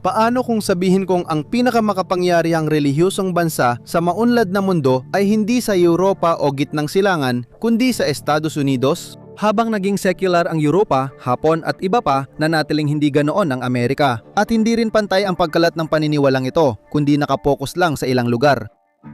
Paano kung sabihin kong ang pinakamakapangyarihang relihiyosong bansa sa maunlad na mundo ay hindi sa Europa o Gitnang Silangan, kundi sa Estados Unidos? Habang naging secular ang Europa, Hapon at iba pa, nanatiling hindi ganoon ang Amerika. At hindi rin pantay ang pagkalat ng paniniwalang ito, kundi nakapokus lang sa ilang lugar.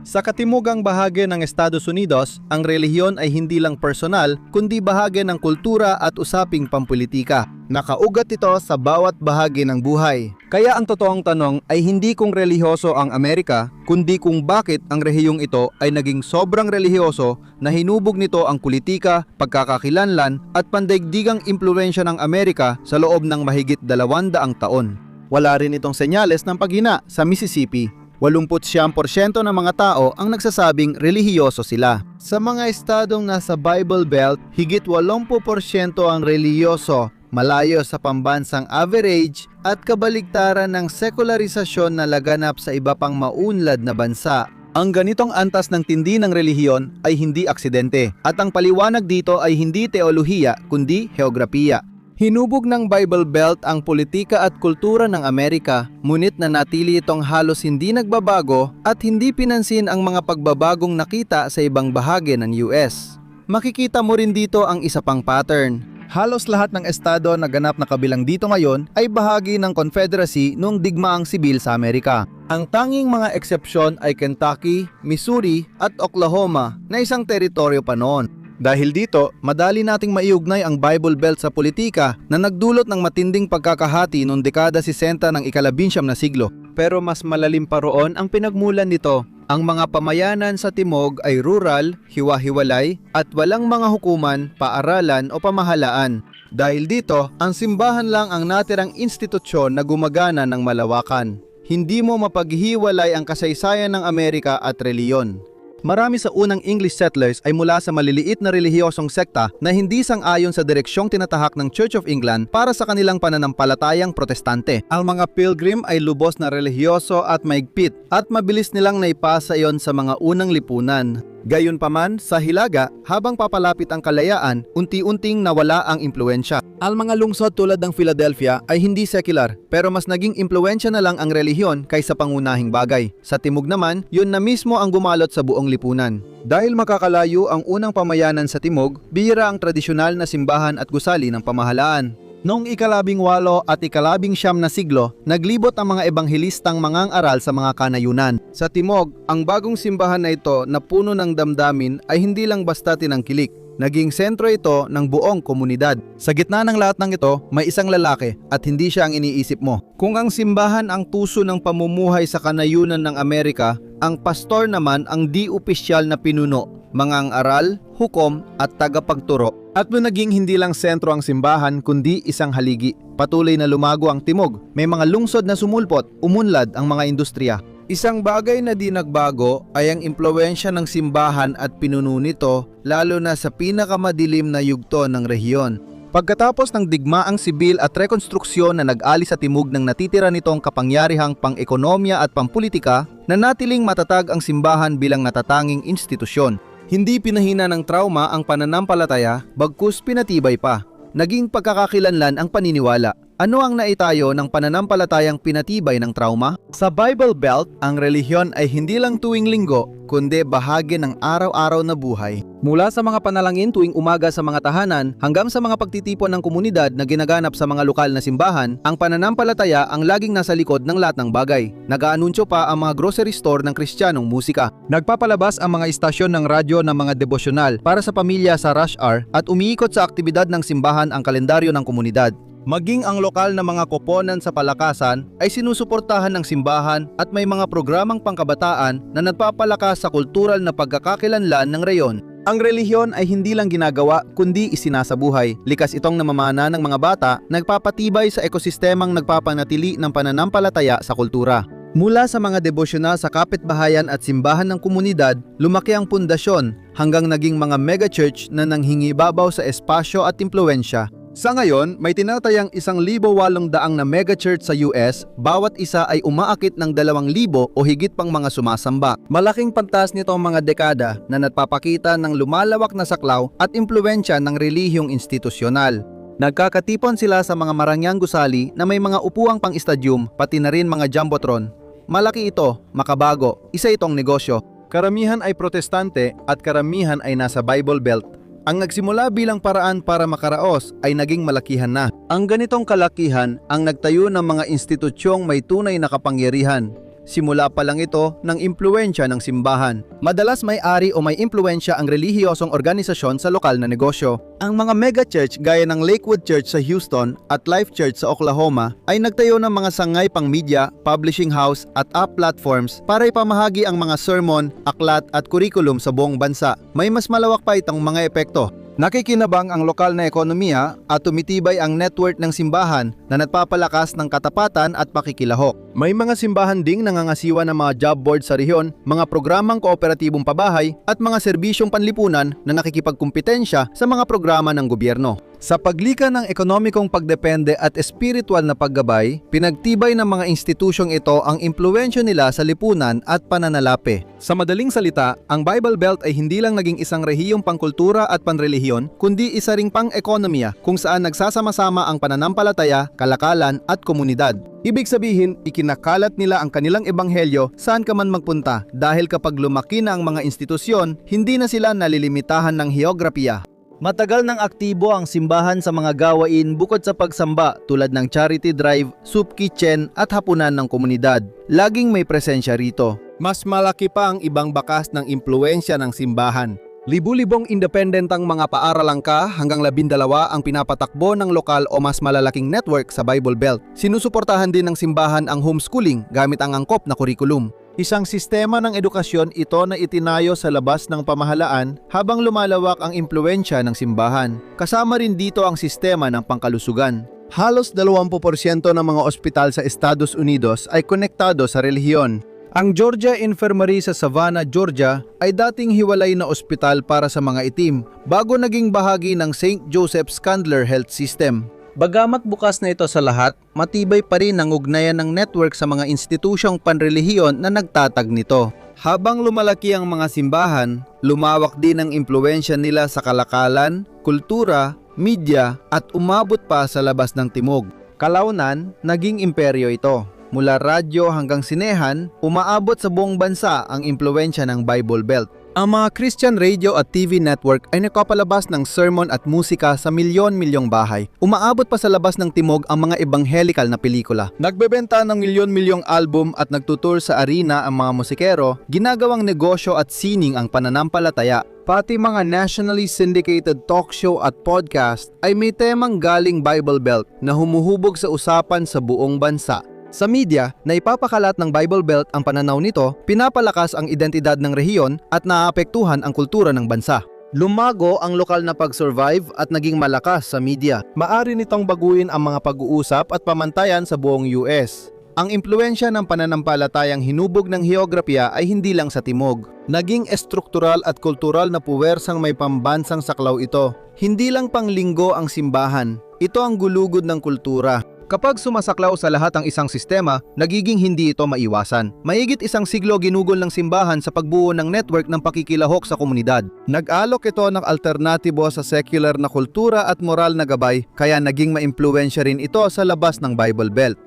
Sa katimugang bahagi ng Estados Unidos, ang relihiyon ay hindi lang personal, kundi bahagi ng kultura at usaping pampulitika. Nakaugat ito sa bawat bahagi ng buhay. Kaya ang totoong tanong ay hindi kung relihiyoso ang Amerika, kundi kung bakit ang rehiyong ito ay naging sobrang relihiyoso na hinubog nito ang politika, pagkakakilanlan at pandaigdigang impluwensya ng Amerika sa loob ng mahigit 200 taon. Wala rin itong senyales ng paghina sa Mississippi. 89% ng mga tao ang nagsasabing relihiyoso sila. Sa mga estadong nasa Bible Belt, higit 80% ang relihiyoso, malayo sa pambansang average at kabaligtaran ng sekularisasyon na laganap sa iba pang maunlad na bansa. Ang ganitong antas ng tindi ng relihiyon ay hindi aksidente at ang paliwanag dito ay hindi teolohiya kundi heograpiya. Hinubog ng Bible Belt ang politika at kultura ng Amerika, ngunit nanatili itong halos hindi nagbabago at hindi pinansin ang mga pagbabagong nakita sa ibang bahagi ng US. Makikita mo rin dito ang isa pang pattern. Halos lahat ng estado na ganap na kabilang dito ngayon ay bahagi ng Confederacy noong digmaang sibil sa Amerika. Ang tanging mga eksepsyon ay Kentucky, Missouri at Oklahoma na isang teritoryo pa noon. Dahil dito, madali nating maiugnay ang Bible Belt sa politika na nagdulot ng matinding pagkakahati noong dekada 60 ng ika-19 na siglo. Pero mas malalim pa roon ang pinagmulan nito. Ang mga pamayanan sa timog ay rural, hiwa-hiwalay at walang mga hukuman, paaralan o pamahalaan. Dahil dito, ang simbahan lang ang natirang institusyon na gumagana ng malawakan. Hindi mo mapaghiwalay ang kasaysayan ng Amerika at reliyon. Marami sa unang English settlers ay mula sa maliliit na relihiyosong sekta na hindi sang-ayon sa direksyong tinatahak ng Church of England para sa kanilang pananampalatayang protestante. Ang mga Pilgrim ay lubos na relihiyoso at maigpit at mabilis nilang naipasa iyon sa mga unang lipunan. Gayunpaman, sa Hilaga, habang papalapit ang kalayaan, unti-unting nawala ang impluensya. Ang mga lungsod tulad ng Philadelphia ay hindi secular, pero mas naging impluensya na lang ang relihiyon kaysa pangunahing bagay. Sa timog naman, yun na mismo ang gumalot sa buong lipunan. Dahil makakalayo ang unang pamayanan sa timog, bihira ang tradisyonal na simbahan at gusali ng pamahalaan. Noong ika-18 at ika-19 na siglo, naglibot ang mga ebanghelistang mangang-aral sa mga kanayunan. Sa timog, ang bagong simbahan na ito na puno ng damdamin ay hindi lang basta tinangkilik. Naging sentro ito ng buong komunidad. Sa gitna ng lahat ng ito, may isang lalaki at hindi siya ang iniisip mo. Kung ang simbahan ang puso ng pamumuhay sa kanayunan ng Amerika, ang pastor naman ang di-opisyal na pinuno, mangang-aral, hukom at tagapagturo. At nung naging hindi lang sentro ang simbahan kundi isang haligi, patuloy na lumago ang timog. May mga lungsod na sumulpot, umunlad ang mga industriya. Isang bagay na di nagbago ay ang impluwensya ng simbahan at pinuno nito lalo na sa pinakamadilim na yugto ng rehiyon. Pagkatapos ng digmaang sibil at rekonstruksyon na nag-alis sa timog ng natitira nitong kapangyarihang pang-ekonomiya at pampulitika, nanatiling matatag ang simbahan bilang natatanging institusyon. Hindi pinahina ng trauma ang pananampalataya, bagkus pinatibay pa. Naging pagkakakilanlan ang paniniwala. Ano ang naitayo ng pananampalatayang pinatibay ng trauma? Sa Bible Belt, ang relihiyon ay hindi lang tuwing linggo, kundi bahagi ng araw-araw na buhay. Mula sa mga panalangin tuwing umaga sa mga tahanan hanggang sa mga pagtitipon ng komunidad na ginaganap sa mga lokal na simbahan, ang pananampalataya ang laging nasa likod ng lahat ng bagay. Nag-aanunsyo pa ang mga grocery store ng Kristiyanong musika. Nagpapalabas ang mga istasyon ng radyo ng mga devosyonal para sa pamilya sa rush hour at umiikot sa aktibidad ng simbahan ang kalendaryo ng komunidad. Maging ang lokal na mga koponan sa palakasan ay sinusuportahan ng simbahan at may mga programang pangkabataan na nagpapalakas sa kultural na pagkakakilanlan ng reyon. Ang relihiyon ay hindi lang ginagawa kundi isinasabuhay. Likas itong namamana ng mga bata, nagpapatibay sa ekosistemang nagpapanatili ng pananampalataya sa kultura. Mula sa mga devosyonal sa kapitbahayan at simbahan ng komunidad, lumaki ang pundasyon hanggang naging mga megachurch na nanghingibabaw sa espasyo at impluensya. Sa ngayon, may tinatayang 1,800 na megachurch sa US, bawat isa ay umaakit ng 2,000 o higit pang mga sumasamba. Malaking pantas nito ang mga dekada na nagpapakita ng lumalawak na saklaw at impluensya ng relihiyong institusyonal. Nagkakatipon sila sa mga marangyang gusali na may mga upuang pang-stadyum pati na rin mga jumbotron. Malaki ito, makabago, isa itong negosyo. Karamihan ay protestante at karamihan ay nasa Bible Belt. Ang nagsimula bilang paraan para makaraos ay naging malakihan na. Ang ganitong kalakihan ang nagtayo ng mga institusyong may tunay na kapangyarihan. Simula pa lang ito ng impluwensya ng simbahan. Madalas may ari o may impluwensya ang relihiyosong organisasyon sa lokal na negosyo. Ang mga mega-church gaya ng Lakewood Church sa Houston at Life Church sa Oklahoma ay nagtayo ng mga sangay pang media, publishing house at app platforms para ipamahagi ang mga sermon, aklat at kurikulum sa buong bansa. May mas malawak pa itong mga epekto. Nakikinabang ang lokal na ekonomiya at tumitibay ang network ng simbahan na nagpapalakas ng katapatan at pakikilahok. May mga simbahan ding nangangasiwa ng mga job board sa rehiyon, mga programang kooperatibong pabahay at mga serbisyong panlipunan na nakikipagkumpetensya sa mga programa ng gobyerno. Sa paglikan ng ekonomikong pagdepende at espiritual na paggabay, pinagtibay ng mga institusyong ito ang impluwensya nila sa lipunan at pananalapi. Sa madaling salita, ang Bible Belt ay hindi lang naging isang rehiyong pangkultura at panrelihiyon, kundi isa ring pang-ekonomiya kung saan nagsasama-sama ang pananampalataya, kalakalan at komunidad. Ibig sabihin, ikinakalat nila ang kanilang ebanghelyo saan ka man magpunta dahil kapag lumaki na ang mga institusyon, hindi na sila nalilimitahan ng heograpiya. Matagal nang aktibo ang simbahan sa mga gawain bukod sa pagsamba tulad ng charity drive, soup kitchen at hapunan ng komunidad. Laging may presensya rito. Mas malaki pa ang ibang bakas ng impluwensya ng simbahan. Libu-libong independentang mga paaralangka hanggang 12 ang pinapatakbo ng lokal o mas malalaking network sa Bible Belt. Sinusuportahan din ng simbahan ang homeschooling gamit ang angkop na kurikulum. Isang sistema ng edukasyon ito na itinayo sa labas ng pamahalaan habang lumalawak ang impluwensya ng simbahan. Kasama rin dito ang sistema ng pangkalusugan. Halos 20% ng mga ospital sa Estados Unidos ay konektado sa relihiyon. Ang Georgia Infirmary sa Savannah, Georgia ay dating hiwalay na ospital para sa mga itim bago naging bahagi ng St. Joseph's Candler Health System. Bagamat bukas na ito sa lahat, matibay pa rin ang ugnayan ng network sa mga institusyong panrelihiyon na nagtatag nito. Habang lumalaki ang mga simbahan, lumawak din ang impluwensya nila sa kalakalan, kultura, media at umabot pa sa labas ng timog. Kalaunan, naging imperyo ito. Mula radyo hanggang sinehan, umaabot sa buong bansa ang impluwensya ng Bible Belt. Ang mga Christian radio at TV network ay nakapalabas ng sermon at musika sa milyon-milyong bahay. Umaabot pa sa labas ng timog ang mga evangelical na pelikula. Nagbebenta ng milyon-milyong album at nagtutur sa arena ang mga musikero, ginagawang negosyo at sining ang pananampalataya. Pati mga nationally syndicated talk show at podcast ay may temang galing Bible Belt na humuhubog sa usapan sa buong bansa. Sa media, na ipapakalat ng Bible Belt ang pananaw nito, pinapalakas ang identidad ng rehiyon at naaapektuhan ang kultura ng bansa. Lumago ang lokal na pag-survive at naging malakas sa media. Maari nitong baguhin ang mga pag-uusap at pamantayan sa buong US. Ang impluwensya ng pananampalatayang hinubog ng heograpiya ay hindi lang sa timog. Naging estruktural at kultural na puwersang may pambansang saklaw ito. Hindi lang panglinggo ang simbahan, ito ang gulugod ng kultura. Kapag sumasaklaw sa lahat ang isang sistema, nagiging hindi ito maiwasan. Mahigit isang siglo ginugol ng simbahan sa pagbuo ng network ng pakikilahok sa komunidad. Nag-alok ito ng alternatibo sa secular na kultura at moral na gabay, kaya naging maimpluwensya rin ito sa labas ng Bible Belt.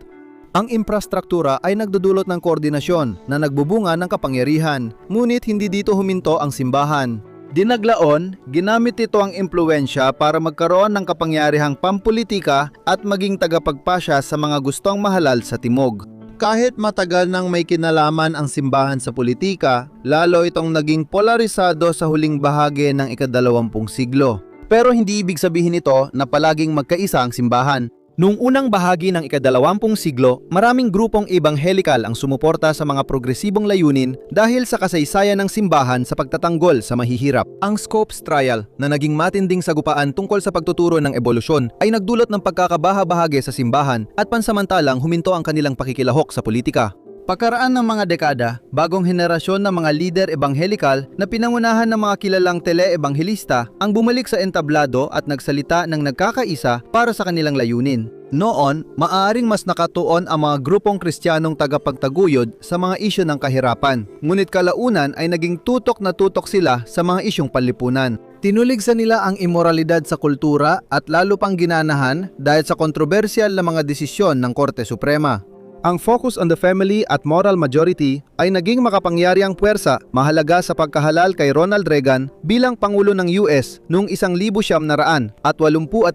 Ang infrastruktura ay nagdudulot ng koordinasyon na nagbubunga ng kapangyarihan, ngunit hindi dito huminto ang simbahan. Dinaglaon, ginamit ito ang impluwensya para magkaroon ng kapangyarihang pampolitika at maging tagapagpasya sa mga gustong mahalal sa timog. Kahit matagal nang may kinalaman ang simbahan sa politika, lalo itong naging polarisado sa huling bahagi ng ika-20 siglo. Pero hindi ibig sabihin ito na palaging magkaisa ang simbahan. Noong unang bahagi ng ika-20 siglo, maraming grupong ebanghelikal ang sumuporta sa mga progresibong layunin dahil sa kasaysayan ng simbahan sa pagtatanggol sa mahihirap. Ang Scopes Trial, na naging matinding sagupaan tungkol sa pagtuturo ng ebolusyon, ay nagdulot ng pagkakabaha-bahagi sa simbahan at pansamantalang huminto ang kanilang pakikilahok sa politika. Pagkaraan ng mga dekada, bagong henerasyon ng mga lider ebanghelikal na pinangunahan ng mga kilalang tele-ebanghelista ang bumalik sa entablado at nagsalita ng nagkakaisa para sa kanilang layunin. Noon, maaaring mas nakatuon ang mga grupong Kristiyanong tagapagtaguyod sa mga isyu ng kahirapan. Ngunit kalaunan ay naging tutok na tutok sila sa mga isyong panlipunan. Tinuligsa nila ang imoralidad sa kultura at lalo pang ginanahan dahil sa kontrobersyal na mga desisyon ng Korte Suprema. Ang focus on the family at moral majority ay naging makapangyariang puwersa mahalaga sa pagkahalal kay Ronald Reagan bilang Pangulo ng US noong 1980 at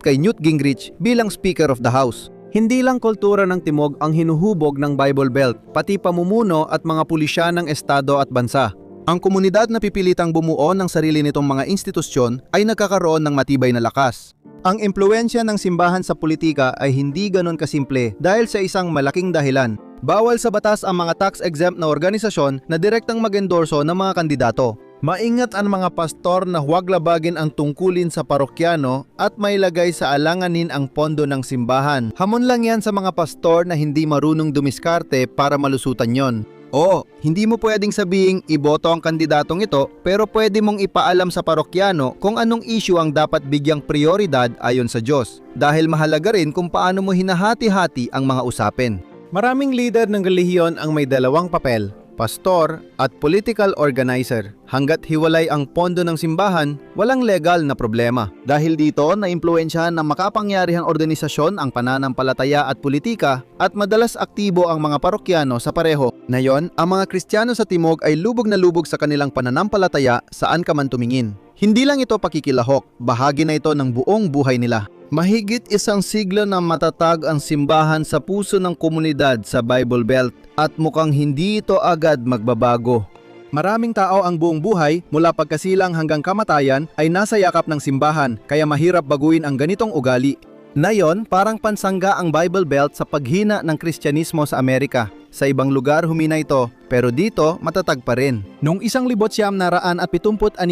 kay Newt Gingrich bilang Speaker of the House. Hindi lang kultura ng timog ang hinuhubog ng Bible Belt, pati pamumuno at mga pulisya ng estado at bansa. Ang komunidad na pipilitang bumuo ng sarili nitong mga institusyon ay nagkakaroon ng matibay na lakas. Ang impluwensya ng simbahan sa politika ay hindi ganon kasimple dahil sa isang malaking dahilan. Bawal sa batas ang mga tax-exempt na organisasyon na direktang mag-endorso ng mga kandidato. Maingat ang mga pastor na huwag labagin ang tungkulin sa parokyano at mailagay sa alanganin ang pondo ng simbahan. Hamon lang yan sa mga pastor na hindi marunong dumiskarte para malusutan yon. Oo, hindi mo pwedeng sabihing iboto ang kandidatong ito pero pwede mong ipaalam sa parokyano kung anong issue ang dapat bigyang prioridad ayon sa Diyos. Dahil mahalaga rin kung paano mo hinahati-hati ang mga usapin. Maraming leader ng relihiyon ang may dalawang papel, pastor at political organizer. Hanggat hiwalay ang pondo ng simbahan, walang legal na problema. Dahil dito, naimpluwensyahan ng makapangyarihang organisasyon ang pananampalataya at politika at madalas aktibo ang mga parokyano sa pareho. Ngayon, ang mga Kristiyano sa Timog ay lubog na lubog sa kanilang pananampalataya saan ka man tumingin. Hindi lang ito pakikilahok, bahagi na ito ng buong buhay nila. Mahigit isang siglo na matatag ang simbahan sa puso ng komunidad sa Bible Belt at mukhang hindi ito agad magbabago. Maraming tao ang buong buhay mula pagkasilang hanggang kamatayan ay nasa yakap ng simbahan kaya mahirap baguhin ang ganitong ugali. Ngayon, parang pansangga ang Bible Belt sa paghina ng Kristyanismo sa Amerika. Sa ibang lugar humina ito, pero dito matatag pa rin. Noong 1976,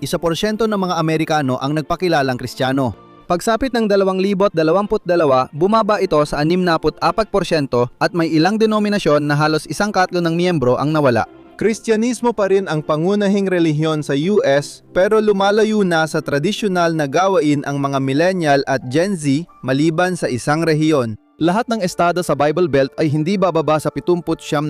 1% ng mga Amerikano ang nagpakilalang Kristiyano. Pagsapit ng 2022, bumaba ito sa 64% at may ilang denominasyon na halos 1/4 ng miyembro ang nawala. Kristyanismo pa rin ang pangunahing relihiyon sa US pero lumalayo na sa tradisyonal na gawain ang mga millennial at Gen Z maliban sa isang rehiyon. Lahat ng estado sa Bible Belt ay hindi bababa sa 79%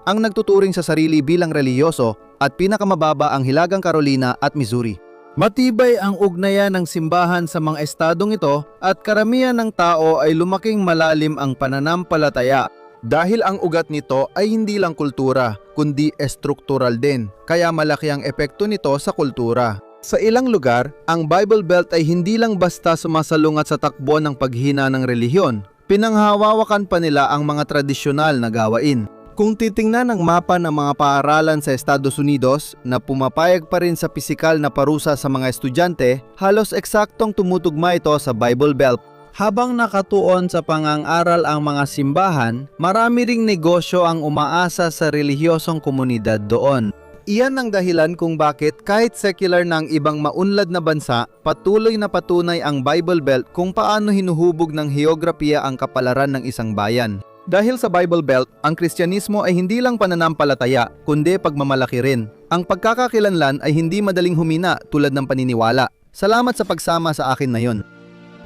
ang nagtuturing sa sarili bilang relihiyoso at pinakamababa ang Hilagang Carolina at Missouri. Matibay ang ugnayan ng simbahan sa mga estadong ito at karamihan ng tao ay lumaking malalim ang pananampalataya. Dahil ang ugat nito ay hindi lang kultura, kundi estruktural din, kaya malaki ang epekto nito sa kultura. Sa ilang lugar, ang Bible Belt ay hindi lang basta sumasalungat sa takbo ng paghina ng relihiyon, pinanghawawakan pa nila ang mga tradisyonal na gawain. Kung titingnan ang mapa ng mga paaralan sa Estados Unidos na pumapayag pa rin sa pisikal na parusa sa mga estudyante, halos eksaktong tumutugma ito sa Bible Belt. Habang nakatuon sa pangang-aral ang mga simbahan, marami ring negosyo ang umaasa sa relihiyosong komunidad doon. Iyan ang dahilan kung bakit kahit secular ng ibang maunlad na bansa, patuloy na patunay ang Bible Belt kung paano hinuhubog ng heograpiya ang kapalaran ng isang bayan. Dahil sa Bible Belt, ang Kristyanismo ay hindi lang pananampalataya, kundi pagmamalaki rin. Ang pagkakakilanlan ay hindi madaling humina tulad ng paniniwala. Salamat sa pagsama sa akin na yon.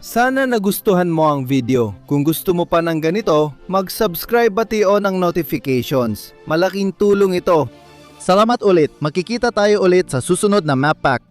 Sana nagustuhan mo ang video. Kung gusto mo pa ng ganito, mag-subscribe at i-on ang notifications. Malaking tulong ito. Salamat ulit. Makikita tayo ulit sa susunod na Map Pack.